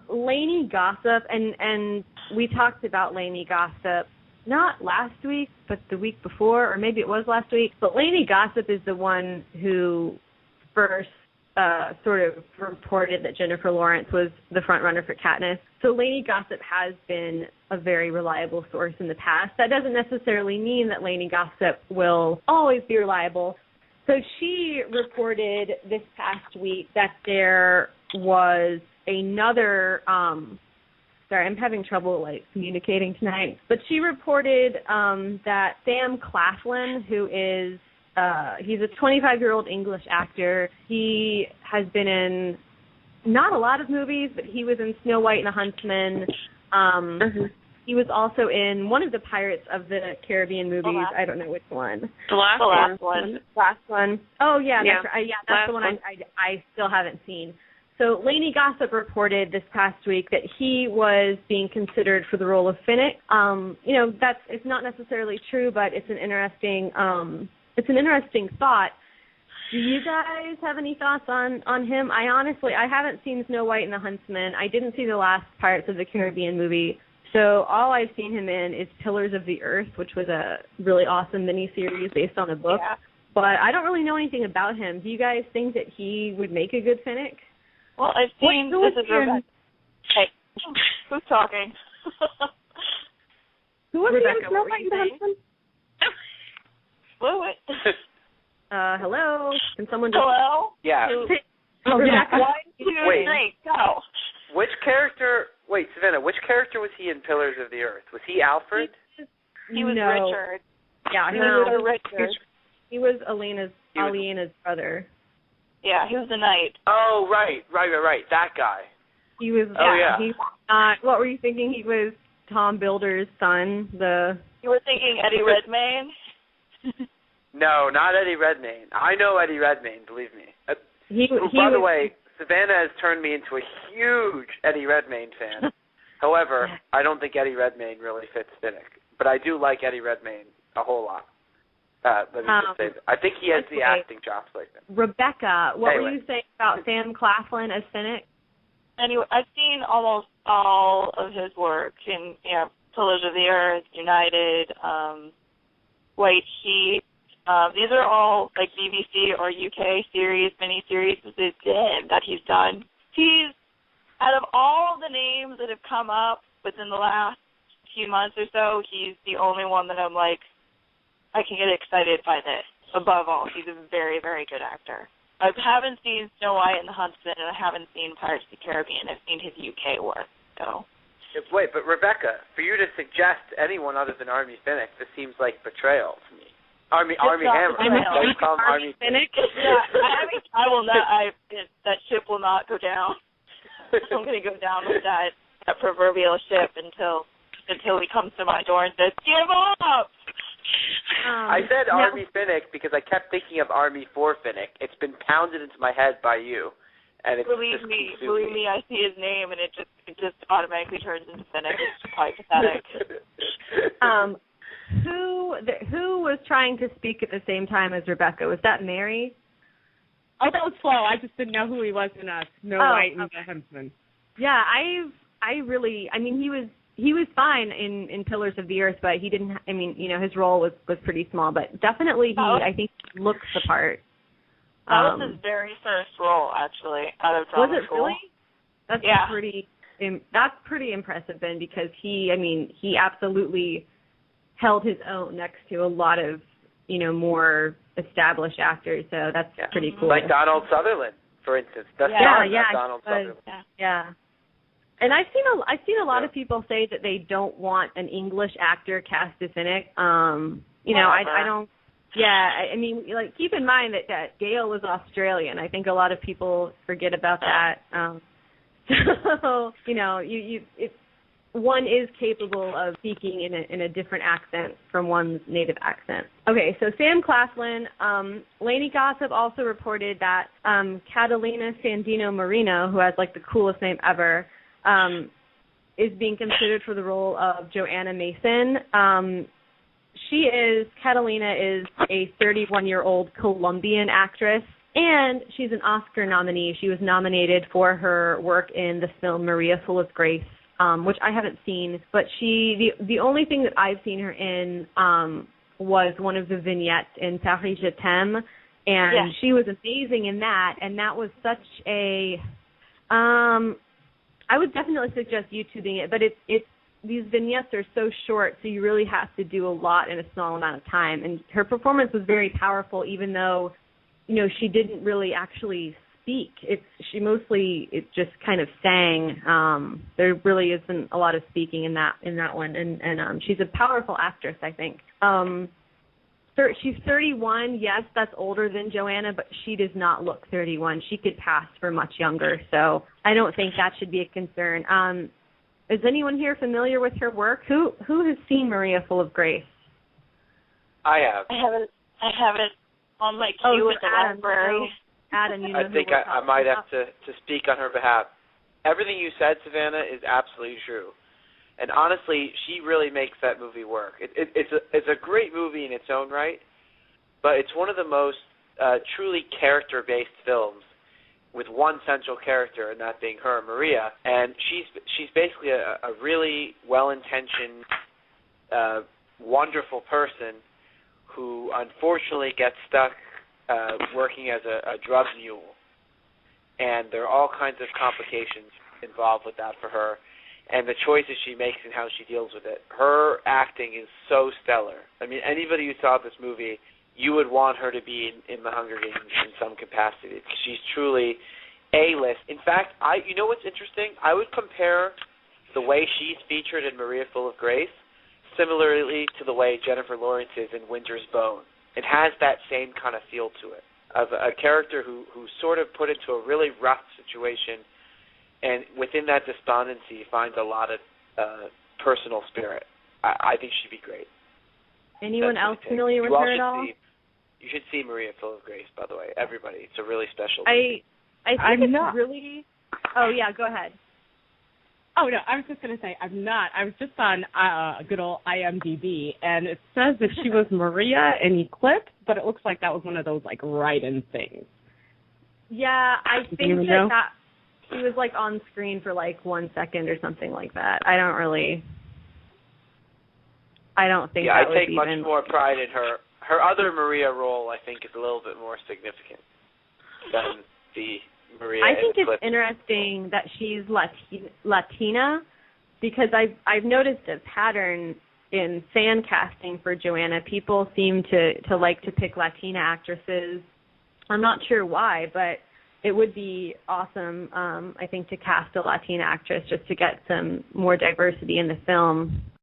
Lainey Gossip, and we talked about Lainey Gossip not last week, but the week before, or maybe it was last week. But Lainey Gossip is the one who first sort of reported that Jennifer Lawrence was the front runner for Katniss. So Lainey Gossip has been a very reliable source in the past. That doesn't necessarily mean that Lainey Gossip will always be reliable. So she reported this past week that there was another, sorry, I'm having trouble, communicating tonight. But she reported that Sam Claflin, who is, he's a 25-year-old English actor. He has been in not a lot of movies, but he was in Snow White and the Huntsman. He was also in one of the Pirates of the Caribbean movies. I don't know which one. The last one. Last one. Oh, yeah. That's right. Yeah, that's the one I still haven't seen. So Lainey Gossip reported this past week that he was being considered for the role of Finnick. It's not necessarily true, but it's an interesting thought. Do you guys have any thoughts on him? I haven't seen Snow White and the Huntsman. I didn't see the last Pirates of the Caribbean movie. So all I've seen him in is Pillars of the Earth, which was a really awesome miniseries based on a book. Yeah. But I don't really know anything about him. Do you guys think that he would make a good Finnick? Well, I've seen this is Rebekah. Hey, who's talking? Who was Rebekah, Snow White and the Huntsman? What? Hello? Can someone just... Hello? Yeah. Rebekah, 1, 2, 3, go. Which character... Wait, Savanna, which character was he in Pillars of the Earth? Was he Alfred? He was Richard. Yeah, he was Richard. He was Aliena's brother. Yeah, he was the knight. Oh, right. That guy. He was. He's not. What were you thinking? He was Tom Builder's son. You were thinking Eddie Redmayne. No, not Eddie Redmayne. I know Eddie Redmayne. Believe me. By the way, Savanna has turned me into a huge Eddie Redmayne fan. However, I don't think Eddie Redmayne really fits Finnick, but I do like Eddie Redmayne a whole lot. Let me just say that. I think he has the acting chops like that. Rebekah, what were you saying about Sam Claflin as Finnick? Anyway, I've seen almost all of his work in Pillars of the Earth, United, White Sheet. These are all like BBC or UK series, miniseries that he's done. He's, out of all the names that have come up within the last few months or so, he's the only one that I'm like, I can get excited by this. Above all, he's a very, very good actor. I haven't seen Snow White and the Huntsman, and I haven't seen Pirates of the Caribbean. I've seen his UK work, so. Wait, but Rebekah, for you to suggest anyone other than Army Finnick, this seems like betrayal to me. Army Hammer. Don't call him Army Finnick. I will not. That ship will not go down. I'm going to go down with that proverbial ship until he comes to my door and says, "Give up." I said Army Finnick because I kept thinking of Army for Finnick. It's been pounded into my head by you, and it's believe me, I see his name and it just automatically turns into Finnick. It's quite pathetic. Who was trying to speak at the same time as Rebekah? Was that Mary? Oh, that was Flo. I just didn't know who he was in Snow White and the Huntsman. Yeah, he was fine in Pillars of the Earth, but he didn't. His role was pretty small, but definitely I think looks the part. That was his very first role, actually, out of drama school. Was it really? That's pretty impressive then, because he absolutely held his own next to a lot of, more established actors, so that's pretty cool. Like Donald Sutherland, for instance. That's Donald Sutherland. Yeah. And I've seen a lot of people say that they don't want an English actor cast as Finnick. I don't. Yeah, keep in mind that Gale was Australian. I think a lot of people forget about that. So one is capable of speaking in a different accent from one's native accent. Okay, so Sam Claflin. Lainey Gossip also reported that Catalina Sandino Moreno, who has the coolest name ever, is being considered for the role of Joanna Mason. Catalina is a 31-year-old Colombian actress. And she's an Oscar nominee. She was nominated for her work in the film Maria Full of Grace, which I haven't seen. But the only thing that I've seen her in was one of the vignettes in Paris Je t'aime, and she was amazing in that. And that was such a I would definitely suggest YouTubing it, but it's these vignettes are so short, so you really have to do a lot in a small amount of time. And her performance was very powerful, even though, she didn't really actually speak. She mostly just kind of sang. There really isn't a lot of speaking in that one, and she's a powerful actress, I think. She's 31. Yes, that's older than Joanna, but she does not look 31. She could pass for much younger, so I don't think that should be a concern. Is anyone here familiar with her work? Who has seen Maria Full of Grace? I have. I haven't on my queue at the library. Adam, I think I might have to speak on her behalf. Everything you said, Savanna, is absolutely true. And honestly, she really makes that movie work. It's a great movie in its own right, but it's one of the most truly character-based films with one central character, and that being her, Maria. And she's basically a really well-intentioned, wonderful person who unfortunately gets stuck working as a drug mule. And there are all kinds of complications involved with that for her, and the choices she makes and how she deals with it. Her acting is so stellar. I mean, anybody who saw this movie, you would want her to be in the Hunger Games in some capacity. She's truly A-list. In fact, you know what's interesting? I would compare the way she's featured in Maria Full of Grace similarly to the way Jennifer Lawrence is in Winter's Bone. It has that same kind of feel to it, of a character who's sort of put into a really rough situation, and within that despondency finds a lot of personal spirit. I think she'd be great. Anyone else familiar with her at all? You should see Maria Full of Grace, by the way. Everybody. It's a really special movie. I think I'm it's not really... Oh, yeah, go ahead. Oh, no, I was just going to say, I'm not. I was just on good old IMDb, and it says that she was Maria in Eclipse, but it looks like that was one of those, write-in things. Yeah, I think that she was, on screen for, 1 second or something like that. I don't think that was I take much more pride in her. Her other Maria role, I think, is a little bit more significant than the Maria. I think it's interesting that she's Latina, because I've noticed a pattern in fan casting for Joanna. People seem to like to pick Latina actresses. I'm not sure why, but it would be awesome, I think, to cast a Latina actress just to get some more diversity in the film.